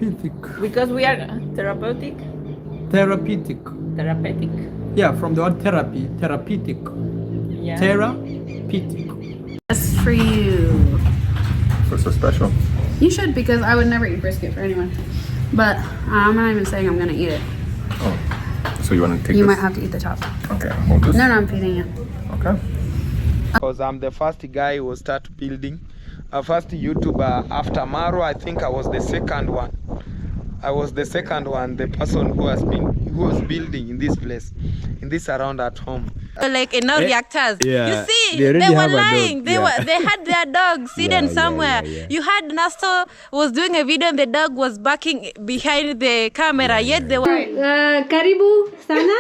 Therapeutic. Because we are therapeutic. Therapeutic. Therapeutic. Yeah, from the word therapy. Therapeutic. Yeah. Therapeutic. Just for you. What's so special? You should, because I would never eat brisket for anyone. But I'm not even saying I'm gonna eat it. Oh, so you want to take You this? might have to eat the top. Okay, hold this. No, I'm feeding you. Okay. Because I'm the first guy who start building. First YouTuber after Maro. I think I was the second one. The person who was building in this place, in this around at home. Like in reactors. Yeah. You see, They they already were have a lying. dog. They Yeah. were. They had their dog sitting somewhere. You had Nasto was doing a video and the dog was barking behind the camera. Yet they were. Karibu sana.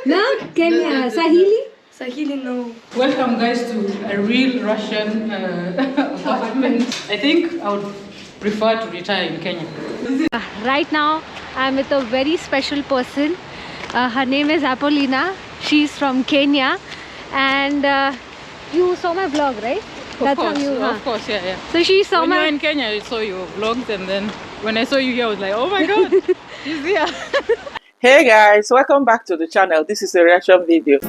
No, Kenya. Sahili. Sahili, no. Welcome guys to a real Russian apartment. I think I would prefer to retire in Kenya. Right now, I'm with a very special person. Her name is Apollina. She's from Kenya, and you saw my vlog, right? Of course, yeah. So she saw when you my. were in Kenya, I saw your vlogs, and then when I saw you here, I was like, oh my god, she's here. Hey guys, welcome back to the channel. This is a reaction video.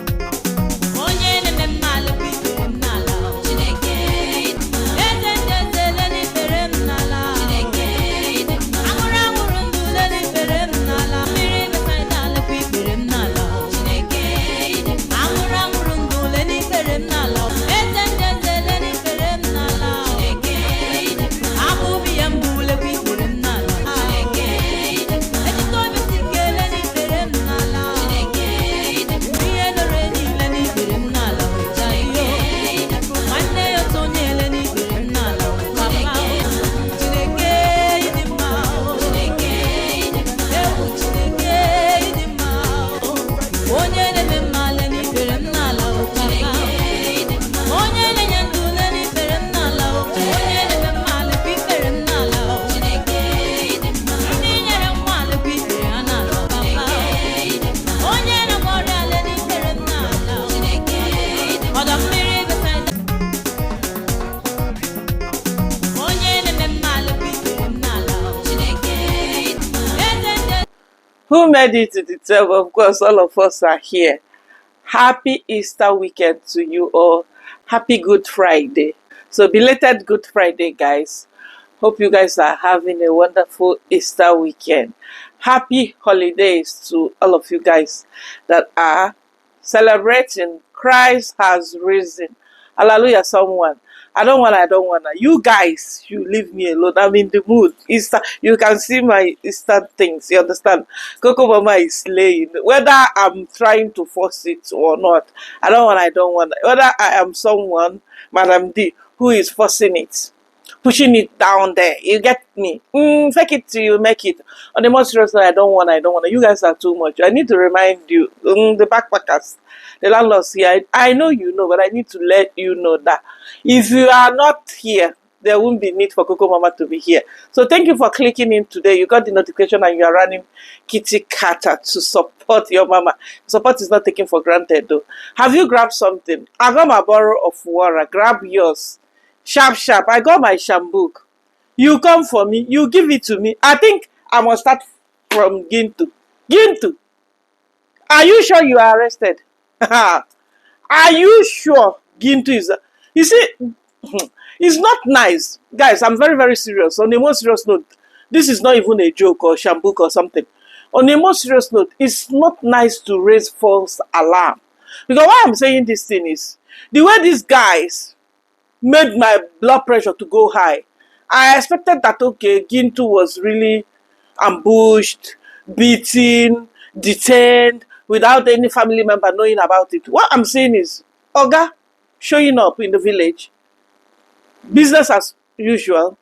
Who made it to the 12th? Of course, all of us are here. Happy Easter weekend to you all. Happy Good Friday. So belated Good Friday, guys. Hope you guys are having a wonderful Easter weekend. Happy holidays to all of you guys that are celebrating. Christ has risen. Hallelujah, someone. I don't wanna. You guys, you leave me alone. I'm in the mood. Easter, you can see my Easter things. You understand? Cocomama is slaying. Whether I'm trying to force it or not, I don't wanna. Whether I am someone, Madam D, who is forcing it, pushing it down there. You get me? Fake it till you make it. On the most serious note, I don't wanna. You guys are too much. I need to remind you, the backpackers, the landlords here. I know you know, but I need to let you know that if you are not here, there won't be need for Cocomama to be here. So thank you for clicking in today. You got the notification and you are running Kitty Carter to support your mama. Support is not taken for granted though. Have you grabbed something? I got my bottle of water. Grab yours. Sharp. I got my shampoo. You come for me. You give it to me. I think I must start from Gintu. Gintu, are you sure you are arrested? Are you sure Gintu is... You see, it's not nice. Guys, I'm very, very serious. On a more serious note, this is not even a joke or shampoo or something. On a more serious note, it's not nice to raise false alarm. Because why I'm saying this thing is, the way these guys made my blood pressure to go high, I expected that, okay, Gintu was really ambushed, beaten, detained, without any family member knowing about it. What I'm saying is, Oga showing up in the village, business as usual,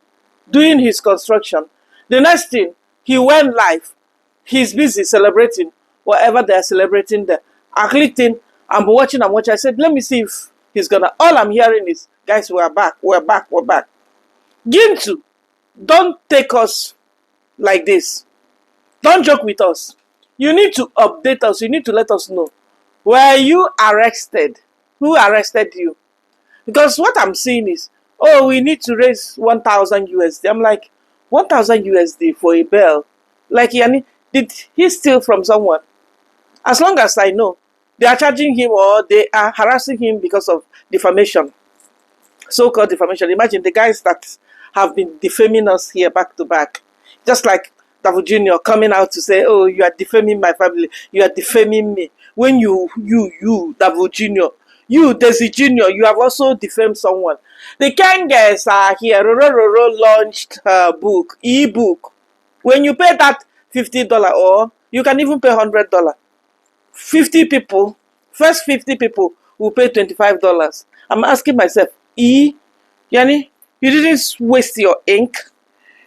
doing his construction. The next thing, he went live. He's busy celebrating whatever they're celebrating there. I clicked in, I'm watching. I said, let me see if he's gonna... All I'm hearing is, guys, we're back. Gintu, don't take us like this. Don't joke with us. You need to update us. You need to let us know. Were you arrested? Who arrested you? Because what I'm seeing is, oh, we need to raise 1,000 USD. I'm like, 1,000 USD for a bell. Like, Yani, did he steal from someone? As long as I know, they are charging him or they are harassing him because of defamation. So-called defamation. Imagine the guys that have been defaming us here back to back. Just like Davu Jr. coming out to say, oh, you are defaming my family. You are defaming me. When you, Davu Jr., you, Desi Jr., you have also defamed someone. The Kangas are here. Roro launched her book, e-book. When you pay that $50 or you can even pay $100. 50 people, first 50 people will pay $25. I'm asking myself, Yani, you didn't waste your ink.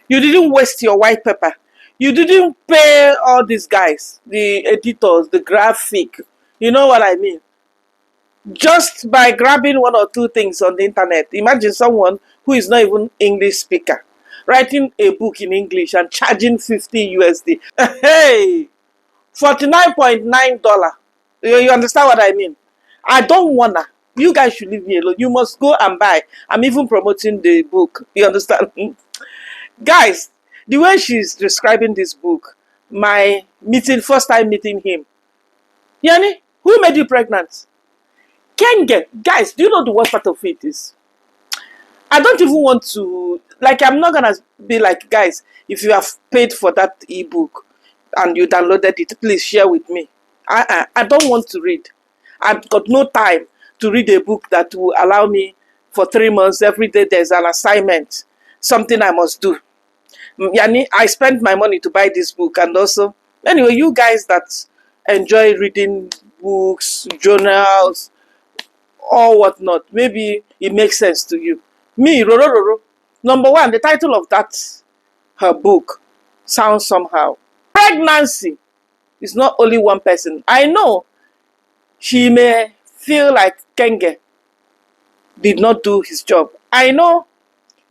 You didn't waste your white paper. You didn't pay all these guys, the editors, the graphic. You know what I mean? Just by grabbing one or two things on the internet. Imagine someone who is not even English speaker writing a book in English and charging 50 USD. Hey, $49.9. You understand what I mean? I don't wanna. You guys should leave me alone. You must go and buy. I'm even promoting the book. You understand? Guys, the way she's describing this book, my first time meeting him. Yani, who made you pregnant? Guys, do you know the worst part of it is? I don't even want to, like, I'm not gonna be like, guys, if you have paid for that ebook and you downloaded it, please share with me. I don't want to read. I've got no time to read a book that will allow me for 3 months. Every day there's an assignment, something I must do. Yani, I spent my money to buy this book. And also, anyway, you guys that enjoy reading books, journals, or whatnot, maybe it makes sense to you. Me, Roro. Number one, the title of her book sounds somehow. Pregnancy is not only one person. I know she may feel like Kenge did not do his job. I know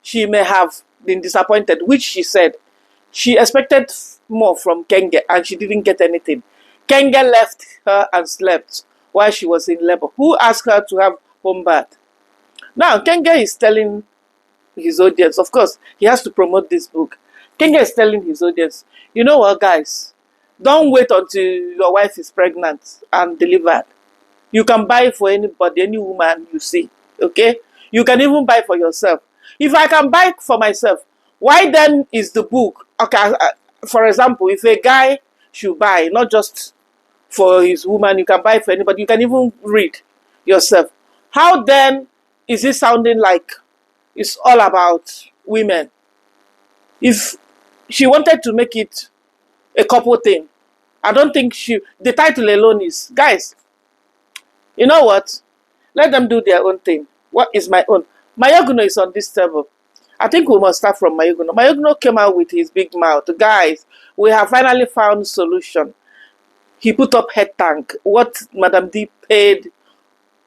she may have been disappointed, which she said. She expected more from Kenge and she didn't get anything. Kenge left her and slept while she was in labor. Who asked her to have home bath? Now, Kenge is telling his audience, of course, he has to promote this book. Kenge is telling his audience, you know what, guys? Don't wait until your wife is pregnant and delivered. You can buy for anybody, any woman you see, okay? You can even buy for yourself. If I can buy for myself, why then is the book? Okay, for example, if a guy should buy, not just for his woman, you can buy for anybody, you can even read yourself. How then is it sounding like it's all about women? If she wanted to make it a couple thing, I don't think the title alone is, guys, you know what? Let them do their own thing. What is my own? Mayoguno is on this table. I think we must start from Mayoguno. Mayoguno came out with his big mouth. Guys, we have finally found solution. He put up head tank. What Madam D paid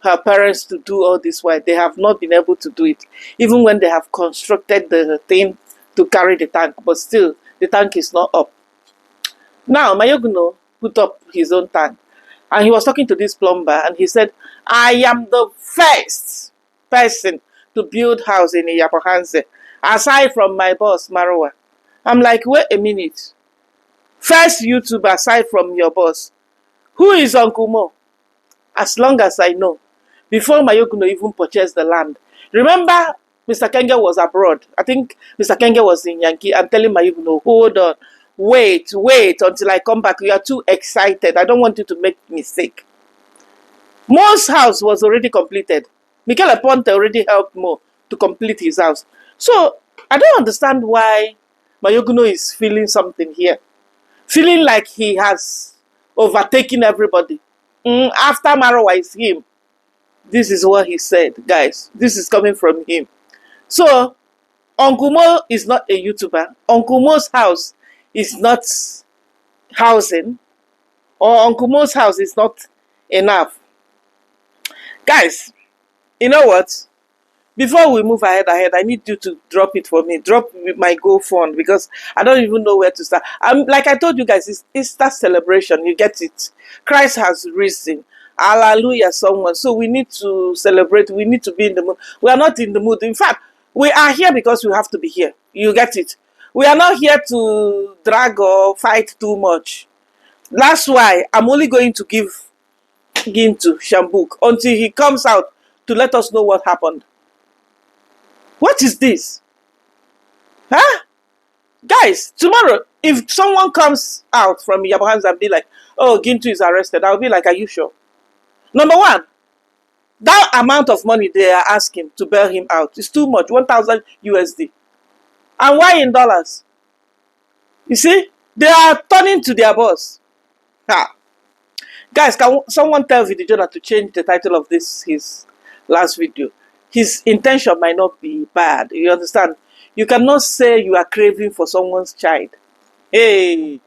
her parents to do all this while, they have not been able to do it. Even when they have constructed the thing to carry the tank, but still, the tank is not up. Now, Mayoguno put up his own tank. And he was talking to this plumber and he said, I am the first person to build house in Iyapohanse, aside from my boss, Marwa. I'm like, wait a minute. First YouTuber aside from your boss. Who is Uncle Mo? As long as I know. Before Mayoguno even purchased the land. Remember, Mr. Kenge was abroad. I think Mr. Kenge was in Yankee. I'm telling Mayoguno, hold on. Wait until I come back. You are too excited. I don't want you to make mistake. Mo's house was already completed. Michele Ponte already helped Mo to complete his house. So, I don't understand why Mayoguno is feeling something here. Feeling like he has overtaken everybody. After Marwa is him. This is what he said, guys. This is coming from him. So, Uncle Mo is not a YouTuber. Uncle Mo's house is not housing, or Uncle Mo's house is not enough. Guys, you know what? Before we move ahead, I need you to drop it for me. Drop my GoFund because I don't even know where to start. Like I told you guys, it's Easter celebration. You get it. Christ has risen. Hallelujah, someone. So we need to celebrate. We need to be in the mood. We are not in the mood. In fact, we are here because we have to be here. You get it. We are not here to drag or fight too much. That's why I'm only going to give Gintu Shambuk until he comes out to let us know what happened. What is this? Huh? Guys, tomorrow, if someone comes out from your hands and be like, oh, Gintu is arrested, I'll be like, are you sure? Number one, that amount of money they are asking to bail him out is too much, 1,000 USD. And why in dollars? You see, they are turning to their boss. Ha. Guys, can someone tell Video Jonah to change the title of this, his last video? His intention might not be bad. You understand? You cannot say you are craving for someone's child. Hey,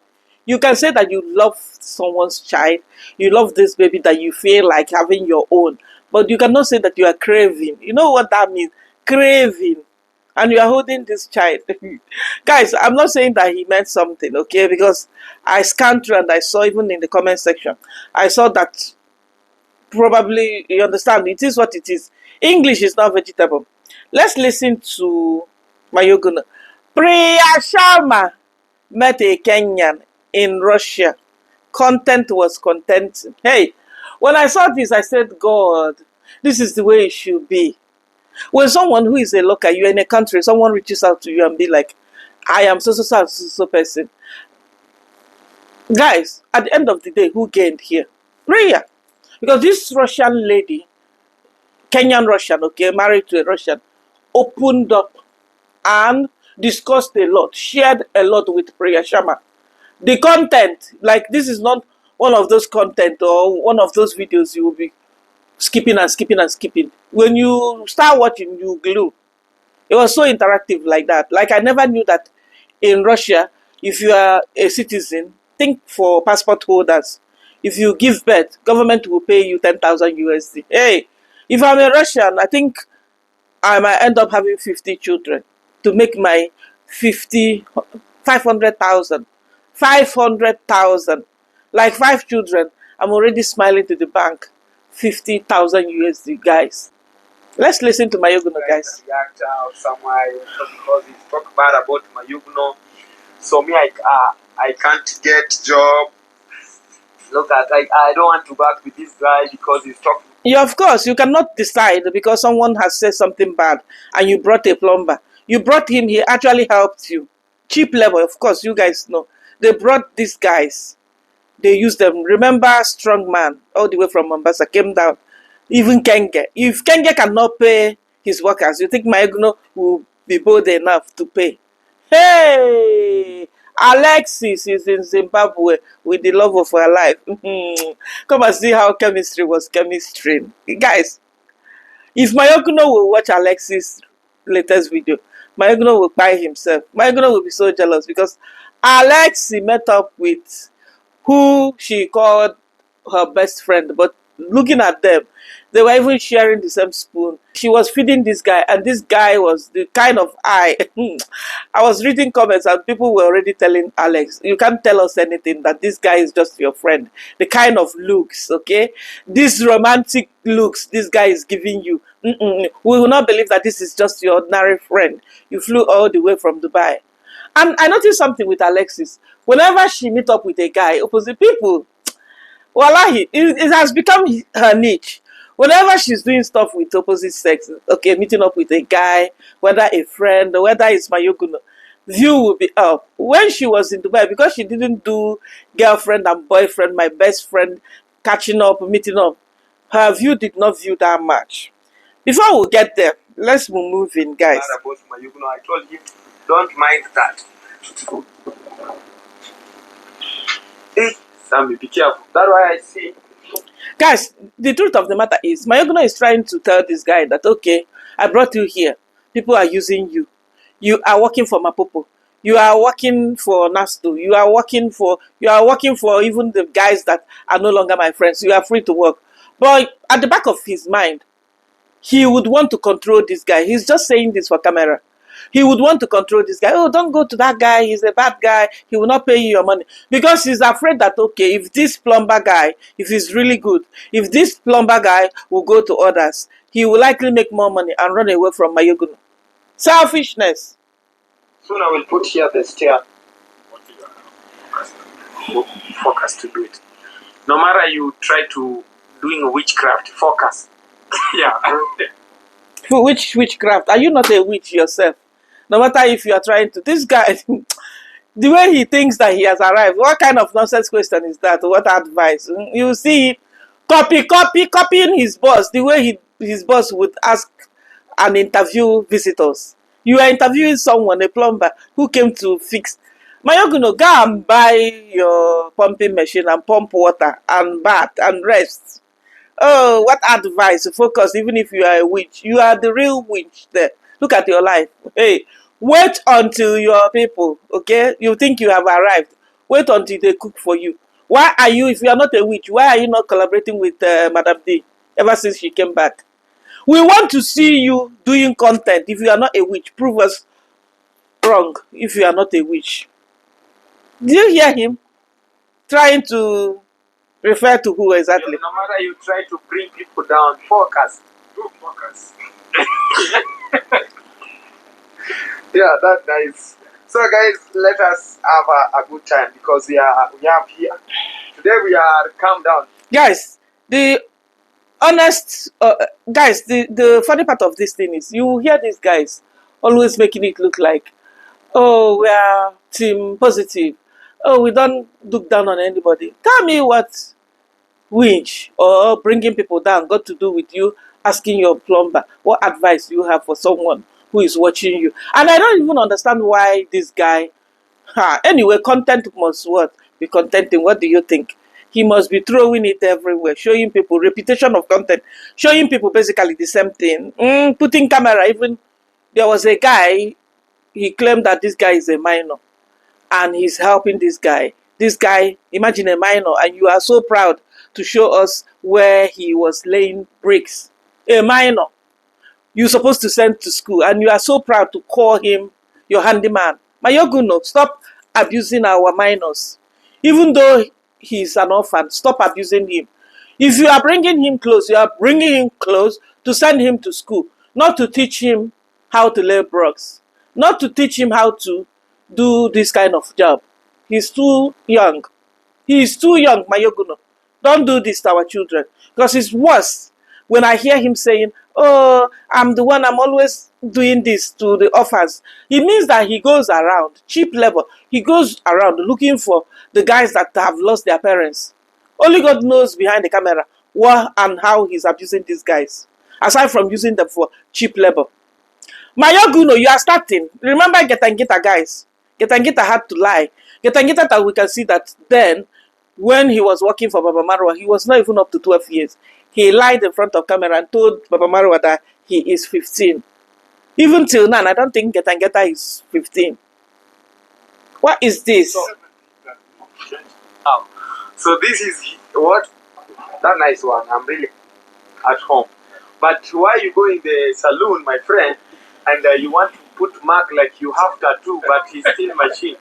you can say that you love someone's child. You love this baby that you feel like having your own. But you cannot say that you are craving. You know what that means? Craving. And you are holding this child. Guys, I'm not saying that he meant something, okay? Because I scanned through and I saw, even in the comment section, I saw that probably, you understand, it is what it is. English is not vegetable. Let's listen to Mayoguna. Priya Sharma met a Kenyan in Russia. Content was content. Hey, when I saw this, I said, God, this is the way it should be. When someone who is a local, you're in a country, someone reaches out to you and be like, I am so person. Guys, at the end of the day, who gained here? Priya. Because this Russian lady, Kenyan Russian, okay, married to a Russian, opened up and discussed a lot, shared a lot with Priya Sharma. The content, like this is not one of those content or one of those videos you will be skipping and skipping and skipping. When you start watching, you glue. It was so interactive like that. Like I never knew that in Russia, if you are a citizen, think for passport holders. If you give birth, government will pay you 10,000 USD. Hey, if I'm a Russian, I think I might end up having 50 children to make my 500,000. 500,000. Like 5 children. I'm already smiling to the bank. 50,000 USD, guys. Let's listen to Mayugno, guys. React somewhere because he talk bad about Mayugno. So me, I can't get job. Look at, like, I don't want to work with this guy because he's talking. Yeah, of course, you cannot decide because someone has said something bad and you brought a plumber. You brought him, he actually helped you. Cheap level, of course, you guys know. They brought these guys. They used them. Remember, strong man, all the way from Mombasa, came down. Even Kenge. If Kenge cannot pay his workers, you think Mayugno will be bold enough to pay? Hey! Alexis is in Zimbabwe with the love of her life. Come and see how chemistry was chemistry. Guys, if Mayugno will watch Alexis' latest video, Mayugno will buy himself. Mayugno will be so jealous because Alexis met up with who she called her best friend, but looking at them, they were even sharing the same spoon. She was feeding this guy, and this guy was the kind of eye. I was reading comments, and people were already telling Alex, you can't tell us anything, that this guy is just your friend. The kind of looks, okay? These romantic looks this guy is giving you. We will not believe that this is just your ordinary friend. You flew all the way from Dubai. And I noticed something with Alexis. Whenever she meet up with a guy, opposite people, wallahi, it has become her niche. Whenever she's doing stuff with opposite sex, okay, meeting up with a guy, whether a friend or whether it's Mayugno, view will be up. When she was in Dubai, because she didn't do girlfriend and boyfriend, my best friend, catching up, meeting up, her view did not view that much. Before we get there, let's move in, guys. About Mayugno, I told him, don't mind that. Hey, Sammy, be careful. That's why I see. Guys, the truth of the matter is, Mayugno is trying to tell this guy that, okay, I brought you here. People are using you. You are working for Mapopo. You are working for Nasto. You are working for even the guys that are no longer my friends. You are free to work. But at the back of his mind, he would want to control this guy. He's just saying this for camera. He would want to control this guy. Oh, don't go to that guy. He's a bad guy. He will not pay you your money. Because he's afraid that, okay, if this plumber guy, if he's really good, if this plumber guy will go to others, he will likely make more money and run away from Mayugno. Selfishness. Soon I will put here the stair. Focus to do it. No matter you try to doing witchcraft, focus. Yeah. Which witchcraft? Are you not a witch yourself? No matter if you are trying to. This guy, the way he thinks that he has arrived, what kind of nonsense question is that? What advice? You see, copying his boss, the way his boss would ask and interview visitors. You are interviewing someone, a plumber, who came to fix. Mayoguno, go and buy your pumping machine and pump water and bath and rest. Oh, what advice? Focus, even if you are a witch. You are the real witch there. Look at your life. Hey, wait until your people, okay? You think you have arrived. Wait until they cook for you. Why are you, if you are not a witch, why are you not collaborating with Madam D ever since she came back? We want to see you doing content. If you are not a witch, prove us wrong if you are not a witch. Do you hear him trying to refer to who exactly? No matter you try to bring people down, focus. Do focus. Yeah, that's nice. So guys, let us have a good time because we have here. Today we are calm down. Guys, the funny part of this thing is you hear these guys always making it look like, oh, we are team positive. Oh, we don't look down on anybody. Tell me what winch or bringing people down got to do with you asking your plumber what advice you have for someone who is watching you. And I don't even understand why this guy, anyway, content must what? Be contenting. What do you think? He must be throwing it everywhere, showing people repetition of content, showing people basically the same thing, putting camera. Even there was a guy, he claimed that this guy is a minor and he's helping this guy. This guy, imagine a minor, and you are so proud to show us where he was laying bricks. A minor, you're supposed to send to school, and you are so proud to call him your handyman. Mayoguno, stop abusing our minors. Even though he's an orphan, stop abusing him. If you are bringing him close, you are bringing him close to send him to school, not to teach him how to lay bricks, not to teach him how to do this kind of job. He's too young. He is too young, Mayoguno. Don't do this to our children. Because it's worse when I hear him saying, oh, I'm always doing this to the orphans. It means that he goes around, cheap level, he goes around looking for the guys that have lost their parents. Only God knows behind the camera what and how he's abusing these guys. Aside from using them for cheap labor. Mayoguno, you are starting. Remember Getangita, guys. Getangita had to lie. Getangita, that we can see that then, when he was working for Baba Marwa, he was not even up to 12 years. He lied in front of camera and told Baba Marwa that he is 15. Even till now, I don't think Getangeta is 15. What is this? So this is what? That nice one. I'm really at home. But why you go in the saloon, my friend, and you want to put mark like you have tattoo, but he's still machine?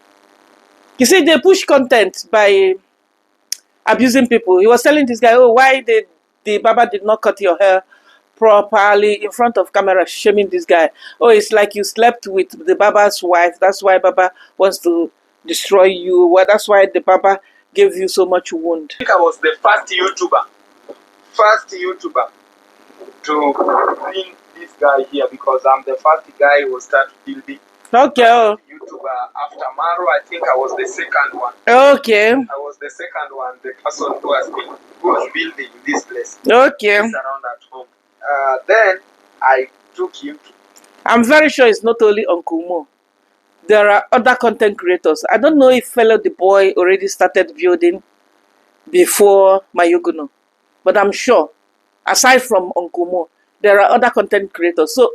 You see, they push content by abusing people. He was telling this guy, oh, why the Baba did not cut your hair properly in front of camera, shaming this guy. Oh, it's like you slept with the Baba's wife. That's why Baba wants to destroy you. Well, that's why the Baba gave you so much wound. I think I was the first YouTuber to bring this guy here because I'm the first guy who started building. Okay. YouTuber after Maro, I think I was the second one. Okay. I was the second one, the person who was building this place. Okay. This around at home. Then I took YouTube. I'm very sure it's not only Uncle Mo. There are other content creators. I don't know if Fellow the Boy already started building before Mayoguno, but I'm sure, aside from Uncle Mo, there are other content creators. So,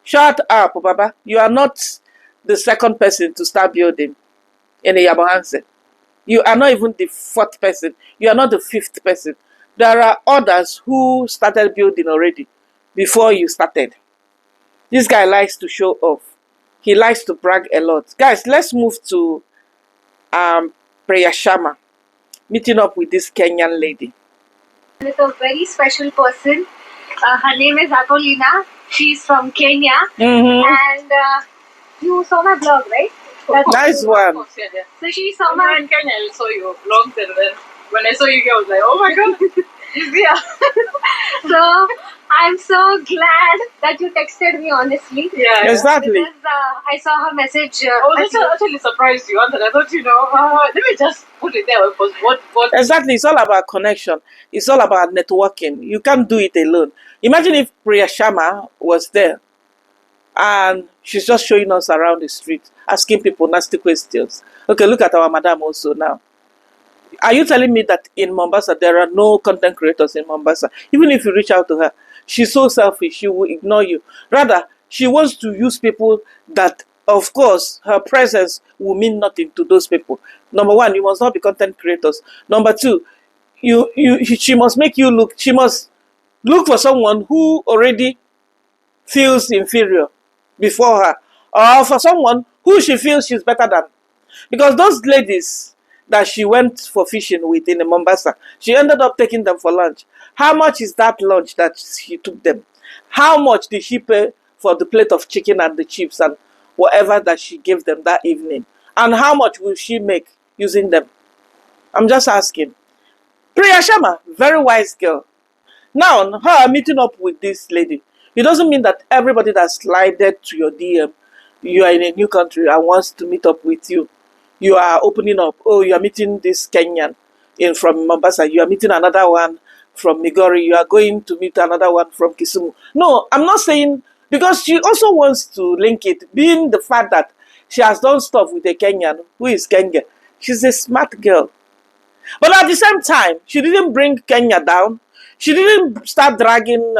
shut up, Baba. You are not the second person to start building in a Yabohanse. You are not even the fourth person. You are not the fifth person. There are others who started building already before you started. This guy likes to show off. He likes to brag a lot. Guys, let's move to Prayer Shama, meeting up with this Kenyan lady. With a very special person. Her name is Apolina. She's from Kenya. Mm-hmm. And You saw my vlog, right? Nice one. So she saw When you were my. in Kenya, I saw your vlogs, and then when I saw you here, I was like, oh my god, she's here. So I'm so glad that you texted me, honestly. Yeah. Exactly. Because I saw her message. I was actually surprised you answered. I thought, let me just put it there because what? Exactly. It's all about connection. It's all about networking. You can't do it alone. Imagine if Priya Sharma was there and she's just showing us around the street, asking people nasty questions. Okay, look at our madam also now. Are you telling me that in Mombasa there are no content creators in Mombasa? Even if you reach out to her, she's so selfish, she will ignore you. Rather, she wants to use people that, of course, her presence will mean nothing to those people. Number one, you must not be content creators. Number two, she must make you look, she must look for someone who already feels inferior before her, or for someone who she feels she's better than. Because those ladies that she went for fishing with in Mombasa, she ended up taking them for lunch. How much is that lunch that she took them? How much did she pay for the plate of chicken and the chips and whatever that she gave them that evening? And how much will she make using them? I'm just asking. Priya Sharma, very wise girl. Now, her meeting up with this lady, it doesn't mean that everybody that slided to your DM, you are in a new country and wants to meet up with you. You are opening up. Oh, you are meeting this Kenyan from Mombasa. You are meeting another one from Migori. You are going to meet another one from Kisumu. No, I'm not saying, because she also wants to link it, being the fact that she has done stuff with a Kenyan who is Kenya. She's a smart girl. But at the same time, she didn't bring Kenya down. She didn't start dragging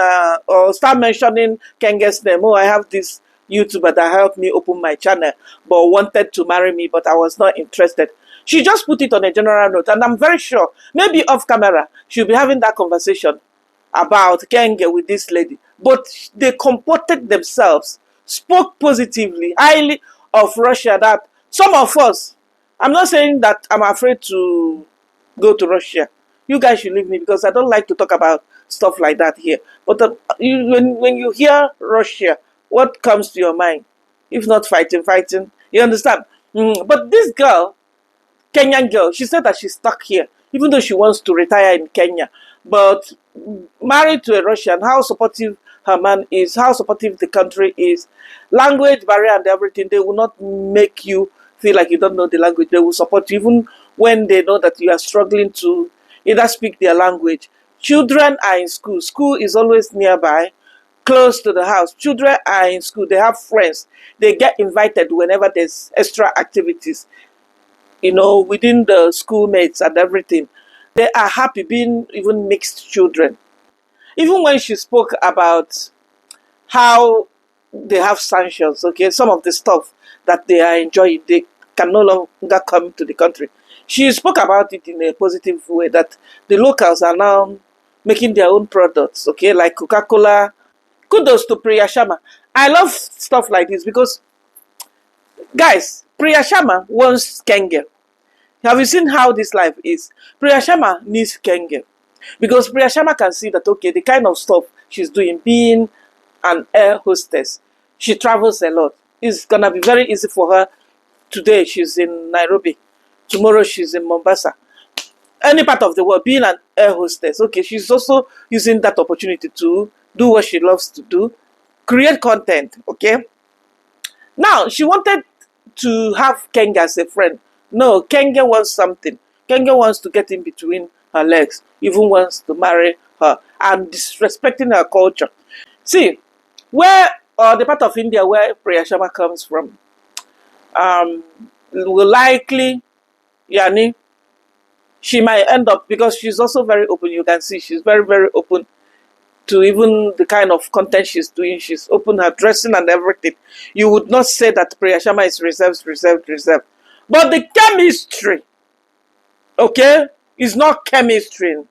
or start mentioning Kenya's name. Oh, I have this YouTuber that helped me open my channel, but wanted to marry me, but I was not interested. She just put it on a general note, and I'm very sure, maybe off camera, she'll be having that conversation about Kenya with this lady. But they comported themselves, spoke positively, highly of Russia, that some of us, I'm not saying that I'm afraid to go to Russia. You guys should leave me because I don't like to talk about stuff like that here. But when you hear Russia, what comes to your mind? If not fighting, you understand? But this girl, Kenyan girl, she said that she's stuck here, even though she wants to retire in Kenya. But married to a Russian, how supportive her man is, how supportive the country is, language barrier and everything, they will not make you feel like you don't know the language. They will support you even when they know that you are struggling to either speak their language. Children are in school. School is always nearby, close to the house. Children are in school. They have friends. They get invited whenever there's extra activities, within the schoolmates and everything. They are happy being even mixed children. Even when she spoke about how they have sanctions, okay, some of the stuff that they are enjoying, they can no longer come to the country. She spoke about it in a positive way, that the locals are now making their own products, okay, like Coca-Cola. Kudos to Priya Sharma. I love stuff like this because, guys, Priya Sharma wants Kenge. Have you seen how this life is? Priya Sharma needs Kenge. Because Priya Sharma can see that, okay, the kind of stuff she's doing, being an air hostess, she travels a lot. It's going to be very easy for her. Today she's in Nairobi. Tomorrow she's in Mombasa. Any part of the world, being an air hostess. Okay, she's also using that opportunity to do what she loves to do, create content, okay? Now, she wanted to have Kenge as a friend. No, Kenge wants something. Kenge wants to get in between her legs, even wants to marry her, and disrespecting her culture. See, the part of India where Priya Sharma comes from, will likely, Yani, she might end up, because she's also very open. You can see she's very, very open to even the kind of content she's doing. She's open, her dressing and everything. You would not say that Priya Sharma is reserved. But the chemistry, okay, is not chemistry.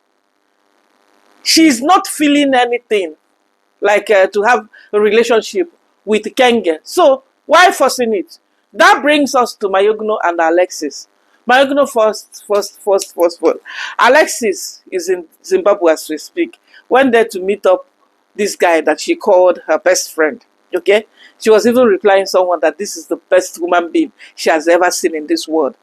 She's not feeling anything like to have a relationship with Kenge. So why forcing it? That brings us to Mayogno and Alexis. Mayogno first. Alexis is in Zimbabwe as we speak. Went there to meet up this guy that she called her best friend. Okay? She was even replying someone that this is the best human being she has ever seen in this world.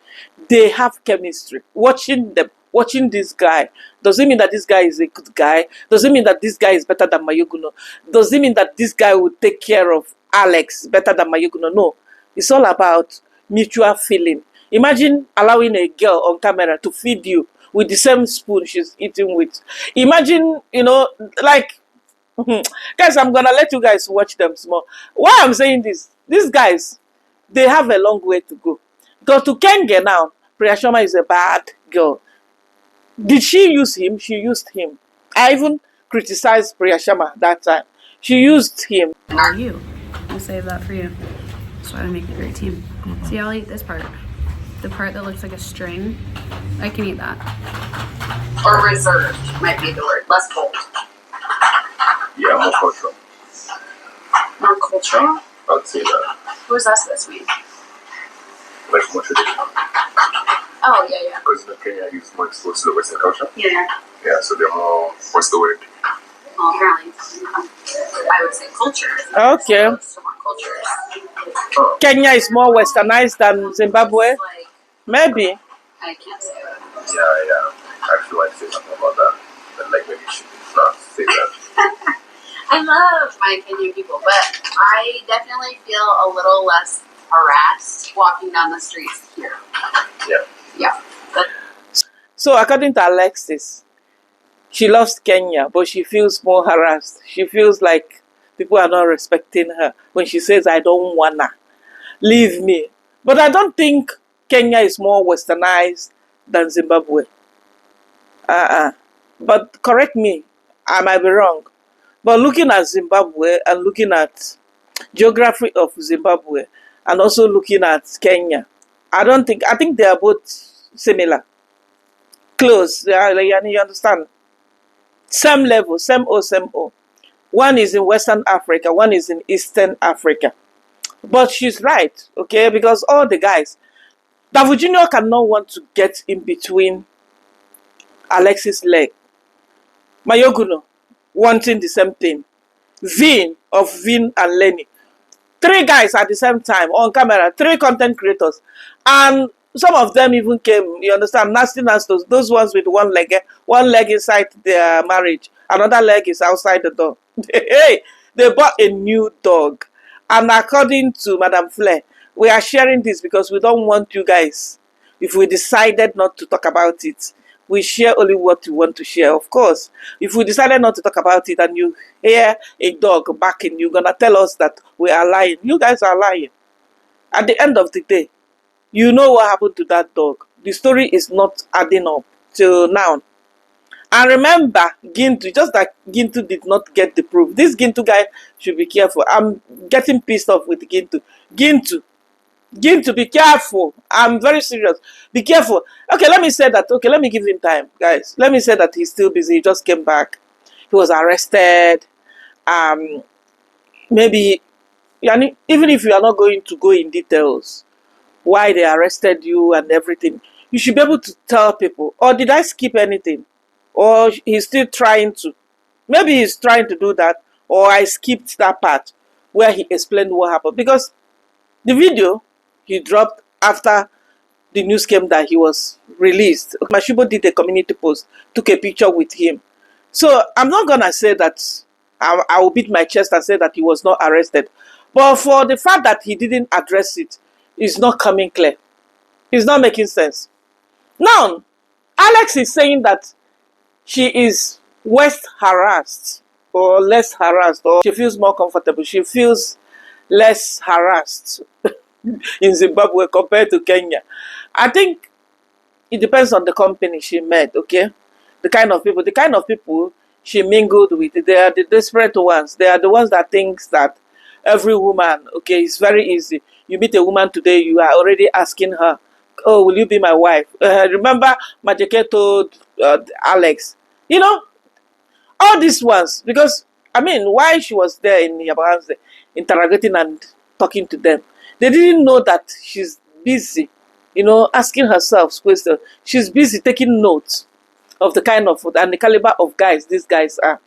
They have chemistry. Watching them, watching this guy, does it mean that this guy is a good guy? Does it mean that this guy is better than Mayuguno? Does it mean that this guy will take care of Alex better than Mayuguno? No. It's all about mutual feeling. Imagine allowing a girl on camera to feed you with the same spoon she's eating with. Imagine, like, guys, I'm gonna let you guys watch them small. Why I'm saying this, these guys, they have a long way to go. Because to Kenge now, Priya Sharma is a bad girl. Did she use him? She used him. I even criticized Priya Sharma that time. She used him. Or you. I'll save that for you. That's why I make a great team. See, I'll eat this part. The part that looks like a string. I can eat that. Or reserved might be the word. Less bold. Yeah, more cultural. More cultural? I'd say that. What does that supposed to mean? Like more traditional. Oh, yeah, yeah. Because in Kenya is more exposed to the Western culture. Yeah. Yeah, so they're more, what's the word? Well, apparently, I would say culture. Okay. Exposed to more cultures. Kenya is more westernized than Zimbabwe. Like, Maybe. I can't say that. Yeah. I feel like say something about that. But like maybe you should not say that. I love my Kenyan people, but I definitely feel a little less harassed walking down the streets here. Yeah. Yeah. So according to Alexis, she loves Kenya, but she feels more harassed. She feels like people are not respecting her when she says, I don't wanna. Leave me. But I don't think Kenya is more westernized than Zimbabwe. But correct me, I might be wrong. But looking at Zimbabwe and looking at geography of Zimbabwe and also looking at Kenya, I think they are both similar. Close. You understand? Same level, same O. One is in Western Africa, one is in Eastern Africa. But she's right, okay? Because all the guys, Davu Jr. cannot want to get in between Alexis' leg. Mayoguno wanting the same thing. Vin and Lenny. 3 guys at the same time on camera, 3 content creators. And some of them even came, you understand, nasty, those ones with one leg inside their marriage, another leg is outside the door. Hey, they bought a new dog. And according to Madam Flair, we are sharing this because we don't want you guys, if we decided not to talk about it, we share only what we want to share. Of course, if we decided not to talk about it and you hear a dog barking, you're going to tell us that we are lying. You guys are lying. At the end of the day, you know what happened to that dog. The story is not adding up till now. And remember, Gintu, just like Gintu did not get the proof. This Gintu guy should be careful. I'm getting pissed off with Gintu. Gintu, be careful. I'm very serious. Be careful. Okay, let me say that. Okay, let me give him time, guys. Let me say that he's still busy. He just came back. He was arrested. Maybe, even if you are not going to go in details, why they arrested you and everything, you should be able to tell people. Or did I skip anything? Or he's still trying to. Maybe he's trying to do that. Or I skipped that part where he explained what happened. Because the video he dropped after the news came that he was released. Mashibo did a community post, took a picture with him. So I'm not going to say that I will beat my chest and say that he was not arrested. But for the fact that he didn't address it, it's not coming clear. It's not making sense. Now, Alex is saying that she is less harassed, or she feels more comfortable. She feels less harassed in Zimbabwe compared to Kenya. I think it depends on the company she met, okay? The kind of people she mingled with, they are the desperate ones. They are the ones that think that every woman, okay, it's very easy. You meet a woman today, you are already asking her, oh, will you be my wife? Remember Majeke told Alex, all these ones, because, why she was there in Yabahanze, interrogating and talking to them, they didn't know that she's busy, asking herself questions. She's busy taking notes of the kind of and the caliber of guys these guys are.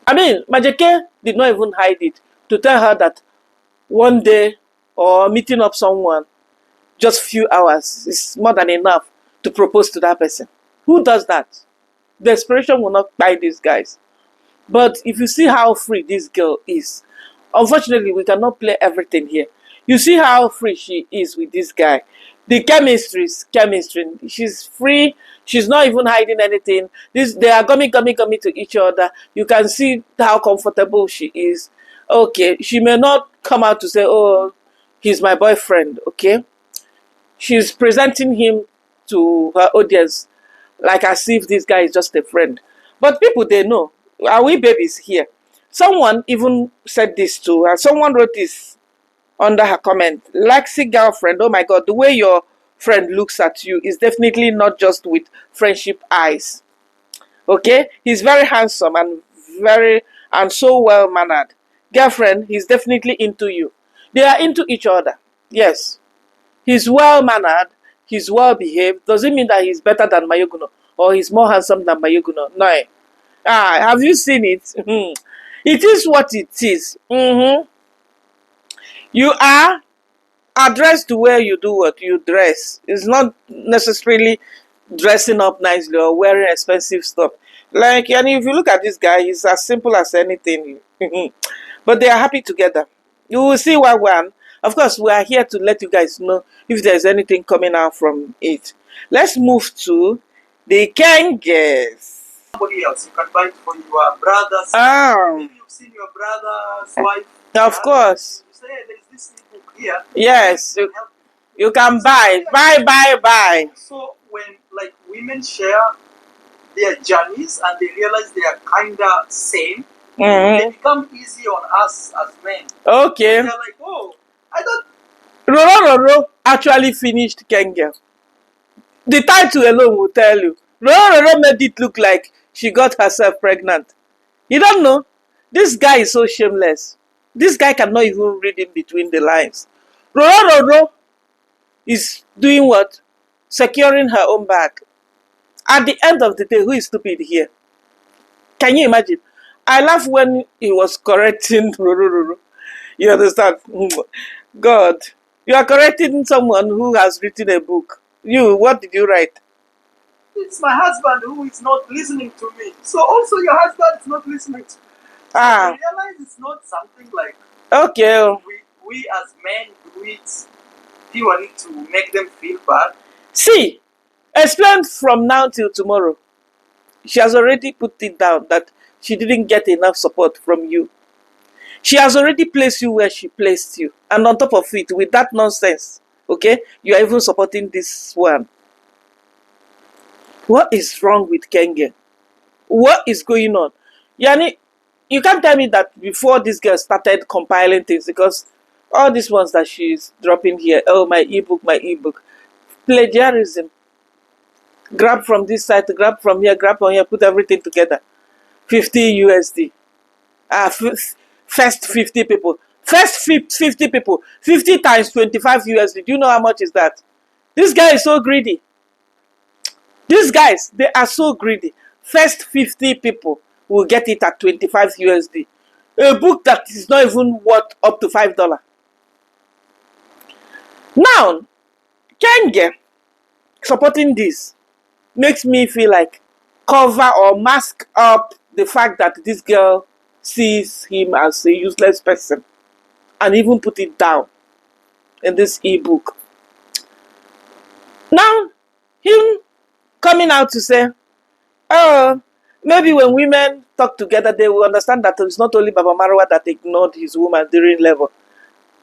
Majeke did not even hide it to tell her that one day or meeting up someone, just few hours is more than enough to propose to that person. Who does that? Desperation will not buy these guys. But if you see how free this girl is, unfortunately, we cannot play everything here. You see how free she is with this guy. The chemistry is chemistry. She's free. She's not even hiding anything. They are coming to each other. You can see how comfortable she is. Okay, she may not come out to say, "Oh, he's my boyfriend." Okay, she's presenting him to her audience like as if this guy is just a friend. But people, they know. Are we babies here? Someone even said this to her. Someone wrote this under her comment. Lexi girlfriend, oh my God, the way your friend looks at you is definitely not just with friendship eyes. Okay? He's very handsome and so well mannered. Girlfriend, he's definitely into you. They are into each other. Yes. He's well mannered, he's well behaved. Doesn't mean that he's better than Mayuguno or he's more handsome than Mayuguno. No. Have you seen it? It is what it is. You are addressed to where you do what you dress. It's not necessarily dressing up nicely or wearing expensive stuff. Like, and if you look at this guy, he's as simple as anything. But they are happy together. You will see why one. Of course, we are here to let you guys know if there's anything coming out from it. Let's move to the Kengas. Somebody else, you can buy it for your brother's. Maybe you've seen your brother's wife. Of course. You say, hey, there's this book here. Yes, you can buy. So when like women share their journeys and they realize they are kinda same, they become easy on us as men. Okay. They're like, oh, I thought Roro actually finished Kenga. The title alone will tell you. Roro made it look like she got herself pregnant. You don't know? This guy is so shameless. This guy cannot even read in between the lines. Roro is doing what? Securing her own bag. At the end of the day, who is stupid here? Can you imagine? I laugh when he was correcting Roro. You understand? God. You are correcting someone who has written a book. What did you write? it's my husband who is not listening to me. So also your husband is not listening to me. So I realize it's not something like okay. We as men do it purely to make them feel bad. See, explain from now till tomorrow. She has already put it down that she didn't get enough support from you. She has already placed you where she placed you. And on top of it, with that nonsense, okay, you are even supporting this one. What is wrong with Kenge? What is going on? Yani, you can't tell me that before this girl started compiling things, because all these ones that she's dropping here, oh, my ebook, plagiarism. Grab from this side, grab from here, grab from here, put everything together. 50 USD. First 50 people. First 50 people. 50 times 25 USD. Do you know how much is that? This guy is so greedy. These guys, they are so greedy. First 50 people will get it at 25 USD. A book that is not even worth up to $5. Now, Kenge supporting this makes me feel like cover or mask up the fact that this girl sees him as a useless person and even put it down in this ebook. Now, him coming out to say, oh, maybe when women talk together, they will understand that it's not only Baba Marwa that ignored his woman during labor.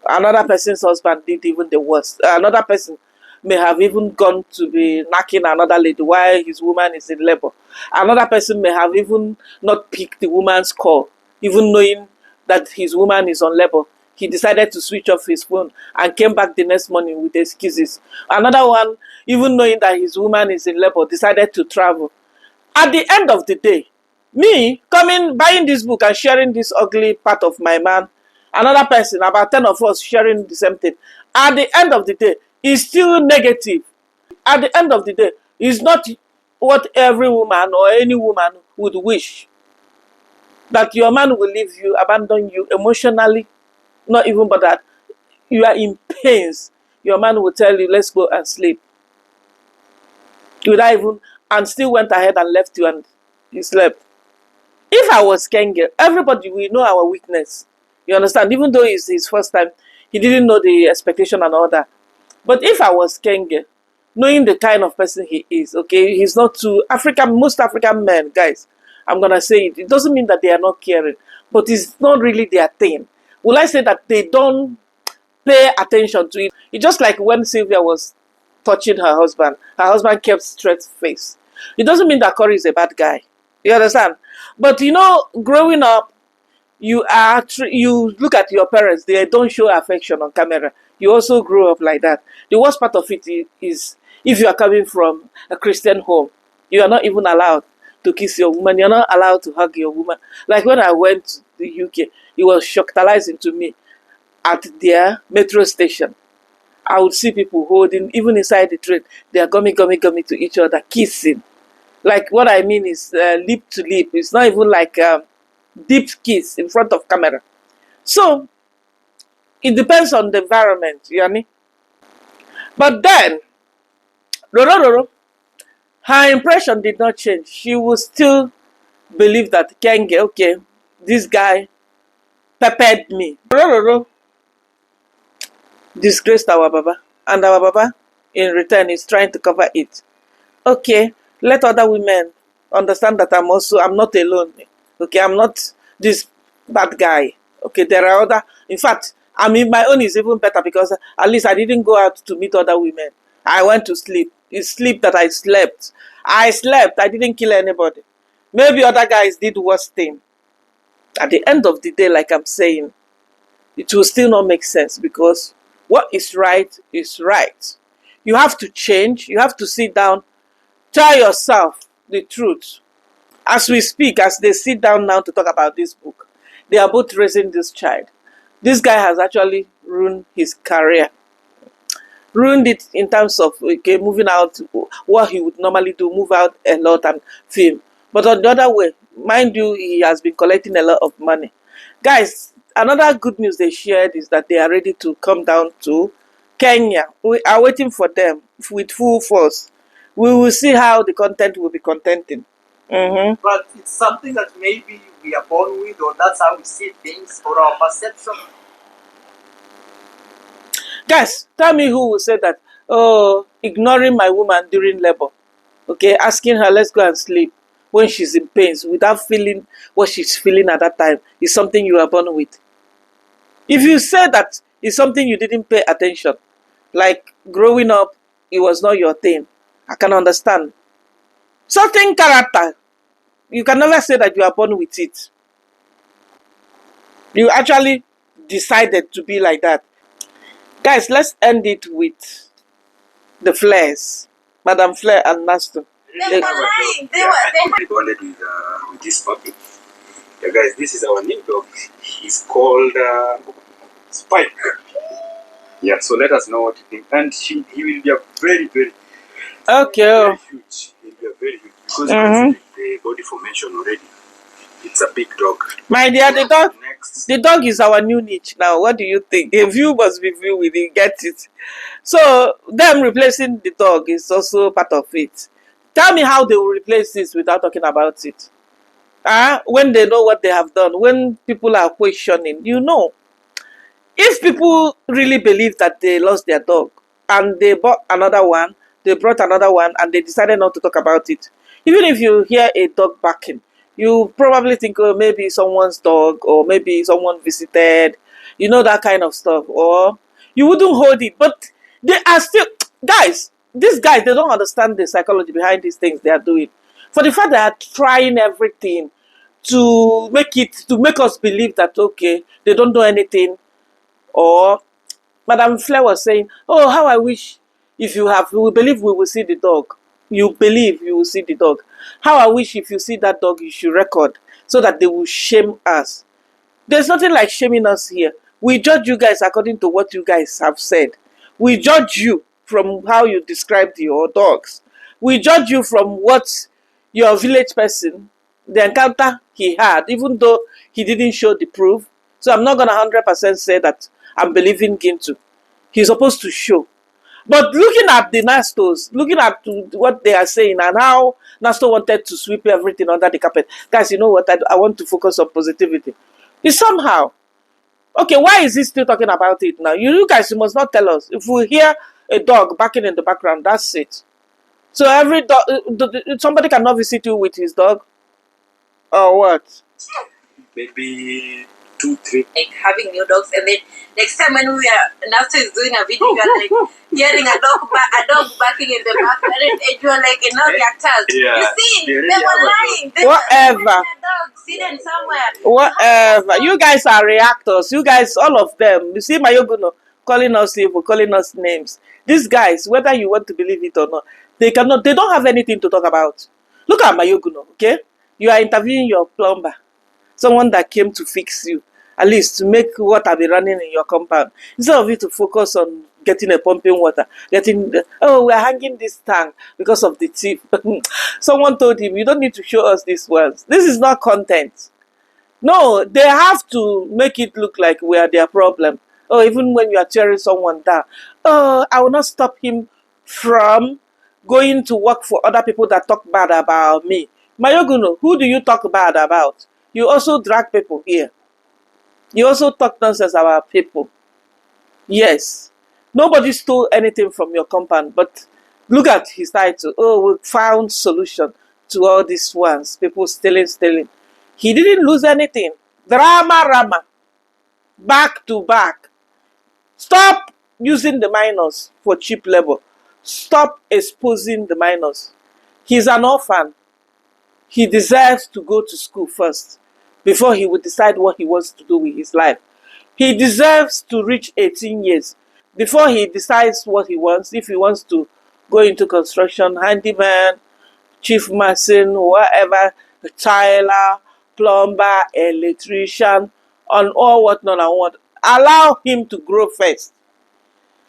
Another person's husband did even the worst. Another person may have even gone to be knocking another lady while his woman is in labor. Another person may have even not picked the woman's call, even knowing that his woman is on labor. He decided to switch off his phone and came back the next morning with excuses. Another one, even knowing that his woman is in labor, decided to travel. At the end of the day, me coming, buying this book and sharing this ugly part of my man, another person, about 10 of us sharing the same thing. At the end of the day, it's still negative. At the end of the day, it's not what every woman or any woman would wish. That your man will leave you, abandon you emotionally, not even bothered, you are in pains, your man will tell you, let's go and sleep. Without even, and still went ahead and left you and you slept. If I was Kenge, everybody will know our weakness. You understand? Even though it's his first time, he didn't know the expectation and all that. But if I was Kenge, knowing the kind of person he is, okay, he's not too African, most African men, guys, I'm going to say it. It doesn't mean that they are not caring, but it's not really their thing. Will I say that they don't pay attention to it? It's just like when Sylvia was touching her husband kept straight face. It doesn't mean that Corey is a bad guy. You understand? But you know, growing up, you look at your parents, they don't show affection on camera. You also grew up like that. The worst part of it is if you are coming from a Christian home, you are not even allowed to kiss your woman. You're not allowed to hug your woman. Like when I went to the UK, it was shockingizing to me at their metro station. I would see people holding, even inside the train, they are gummy to each other, kissing. Like what I mean is lip to lip. It's not even like deep kiss in front of camera. So it depends on the environment, you know. But then, her impression did not change. She would still believe that Kenge, okay, this guy peppered me. Disgraced our Baba. And our Baba, in return, is trying to cover it. Okay, let other women understand that I'm not alone. Okay, I'm not this bad guy. Okay, there are other, in fact, I mean, my own is even better because at least I didn't go out to meet other women. I went to sleep. It's sleep that I slept. I slept. I didn't kill anybody. Maybe other guys did worse thing. At the end of the day, like I'm saying, it will still not make sense because what is right is right. You have to change. You have to sit down. Tell yourself the truth. As we speak, as they sit down now to talk about this book, they are both raising this child. This guy has actually ruined his career. Ruined it in terms of okay, moving out, what he would normally do, move out a lot and film. But on the other way, mind you, he has been collecting a lot of money. Guys, another good news they shared is that they are ready to come down to Kenya. We are waiting for them with full force. We will see how the content will be contenting. But it's something that maybe we are born with, or that's how we see things, or our perception. Guys, tell me who will say that, oh, ignoring my woman during labor, okay, asking her, let's go and sleep when she's in pains without feeling what she's feeling at that time is something you are born with. If you say that it's something you didn't pay attention, like growing up, it was not your thing, I can understand. Certain character, you can never say that you are born with it. You actually decided to be like that. Guys, let's end it with the Flares. Madam Flare and Master. They Bonded with this puppy. Yeah, guys, this is our new dog. He's called Spike. Yeah, so let us know what you think. And he will be a very, very, okay, very huge. He'll be a very huge because you can see the body formation already. It's a big dog. My dear, the dog is our new niche now. What do you think? A view must be view with it, get it. So them replacing the dog is also part of it. Tell me how they will replace this without talking about it. When they know what they have done, when people are questioning, you know. If people really believe that they lost their dog and they bought another one, they brought another one and they decided not to talk about it. Even if you hear a dog barking, you probably think, oh, maybe someone's dog or maybe someone visited, you know, that kind of stuff. Or you wouldn't hold it. But they are still, guys, these guys, they don't understand the psychology behind these things they are doing. For the fact they are trying everything to make us believe that, okay, they don't know anything. Or Madam Flair was saying, oh, how I wish if you have, we believe we will see the dog. You believe you will see the dog. How I wish if you see that dog, you should record so that they will shame us. There's nothing like shaming us here. We judge you guys according to what you guys have said. We judge you from how you described your dogs. We judge you from what your village person, the encounter he had, even though he didn't show the proof. So I'm not going to 100% say that and believing Gintu. He's supposed to show. But looking at the Nastos, looking at what they are saying and how Nasto wanted to sweep everything under the carpet, guys, you know what? I want to focus on positivity. It's somehow. Okay, why is he still talking about it now? You guys, you must not tell us. If we hear a dog barking in the background, that's it. So every dog, somebody cannot visit you with his dog? Or what? Maybe 2, 3. Like having new dogs, and then next time when we are Nasta is doing a video, you're like hearing a dog barking in the background, and you're like, and now the actors. Yeah. You see, They they really were have a lying. Whatever. A dog sitting somewhere. Whatever. You guys are reactors. You guys, all of them. You see Mayoguno calling us evil, calling us names. These guys, whether you want to believe it or not, they don't have anything to talk about. Look at Mayoguno, okay? You are interviewing your plumber, someone that came to fix you, at least to make water be running in your compound. Instead of you to focus on getting a pumping water, we're hanging this tank because of the thief. Someone told him, you don't need to show us these ones. This is not content. No, they have to make it look like we are their problem. Oh, even when you are tearing someone down. Oh, I will not stop him from going to work for other people that talk bad about me. Mayoguno, who do you talk bad about? You also drag people here. You also talk nonsense about people. Yes. Nobody stole anything from your compound, but look at his title. Oh, we found solution to all these ones. People stealing. He didn't lose anything. Rama. Back to back. Stop using the minors for cheap labor. Stop exposing the minors. He's an orphan. He deserves to go to school first before he would decide what he wants to do with his life. He deserves to reach 18 years before he decides what he wants. If he wants to go into construction, handyman, chief mason, whatever, tiler, plumber, electrician, and all whatnot and what. Allow him to grow first.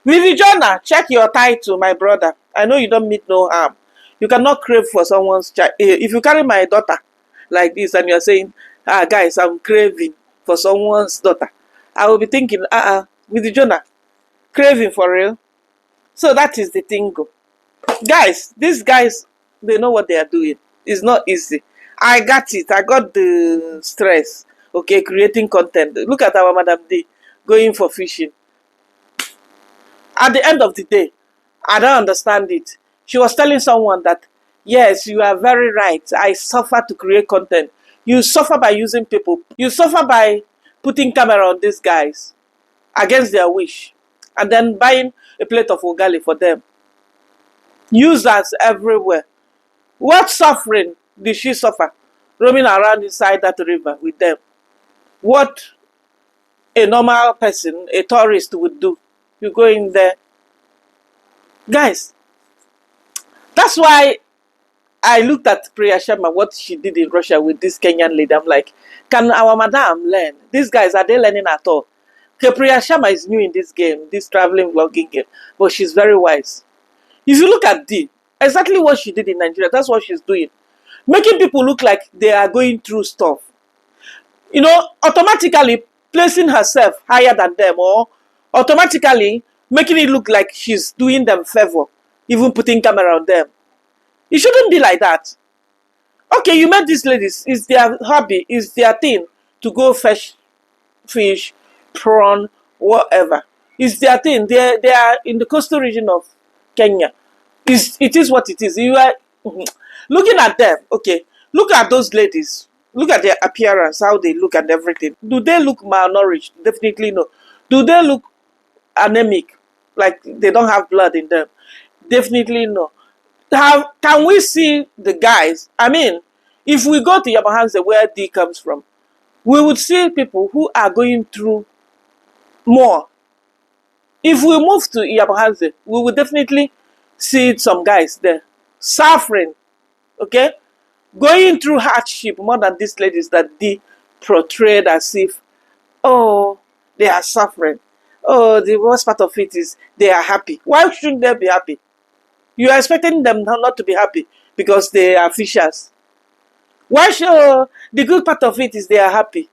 Vivi Jonah, check your title, my brother. I know you don't meet no harm. You cannot crave for someone's child. If you carry my daughter like this and you're saying, guys, I'm craving for someone's daughter, I will be thinking, Vivi Jonah, craving for real? So that is the thing. Guys, these guys, they know what they are doing. It's not easy. I got it. I got the stress. Okay, creating content. Look at our Madam D going for fishing. At the end of the day, I don't understand it. She was telling someone that, yes, you are very right. I suffer to create content. You suffer by using people. You suffer by putting camera on these guys against their wish. And then buying a plate of ugali for them. Users everywhere. What suffering did she suffer roaming around inside that river with them? What a normal person, a tourist would do. You go in there. Guys, that's why I looked at Priya Sharma, what she did in Russia with this Kenyan lady. I'm like, can our madam learn? These guys, are they learning at all? Okay, Priya Sharma is new in this game, this traveling vlogging game, but she's very wise. If you look at D, exactly what she did in Nigeria, that's what she's doing. Making people look like they are going through stuff. You know, automatically placing herself higher than them, or automatically making it look like she's doing them favor, even putting camera on them. It shouldn't be like that. Okay, you met these ladies. It's their hobby. It's their thing to go fetch fish, prawn, whatever. It's their thing. They are in the coastal region of Kenya. It is what it is. You are looking at them. Okay, look at those ladies. Look at their appearance, how they look and everything. Do they look malnourished? Definitely no. Do they look anemic, like they don't have blood in them? Definitely no. Can we see the guys? I mean, if we go to Yamahanze, where D comes from, we would see people who are going through more. If we move to Yamahanze, we will definitely see some guys there suffering, okay, going through hardship more than these ladies that they portrayed as if, oh, they are suffering. Oh, the worst part of it is they are happy. Why shouldn't they be happy? You are expecting them not to be happy because they are fishers. Why should the good part of it is they are happy?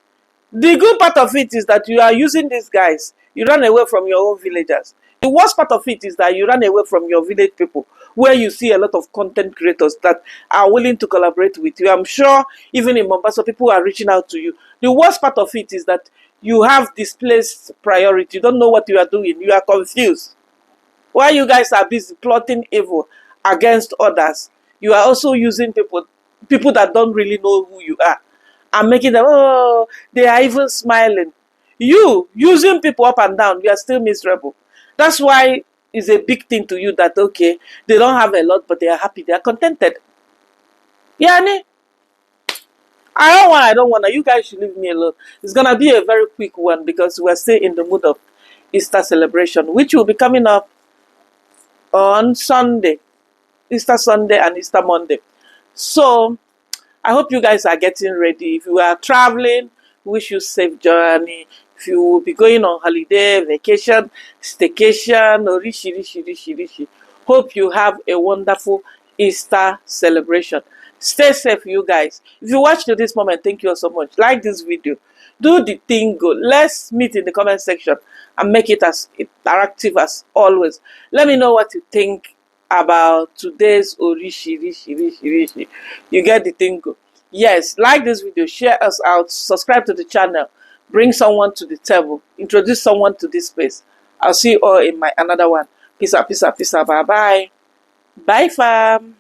The good part of it is that you are using these guys. You run away from your own villagers. The worst part of it is that you run away from your village people, where you see a lot of content creators that are willing to collaborate with you. I'm sure even in Mombasa, people are reaching out to you. The worst part of it is that you have displaced priority. You don't know what you are doing. You are confused. While you guys are busy plotting evil against others, you are also using people that don't really know who you are, and making them, oh, they are even smiling. You using people up and down, you are still miserable. That's why it's a big thing to you that, okay, they don't have a lot, but they are happy, they are contented. Yani, I don't wanna. You guys should leave me alone. It's gonna be a very quick one because we're still in the mood of Easter celebration, which will be coming up on Sunday, Easter Sunday and Easter Monday. So I hope you guys are getting ready. If you are traveling, wish you safe journey. If you will be going on holiday, vacation, staycation, or rishi. Hope you have a wonderful Easter celebration. Stay safe, you guys. If you watch to this moment, thank you all so much. Like this video. Do the thing good. Let's meet in the comment section and make it as interactive as always. Let me know what you think about today's Rishi. You get the thing good. Yes, like this video, share us out, subscribe to the channel, bring someone to the table, introduce someone to this space. I'll see you all in my another one. Peace out, bye bye. Bye fam.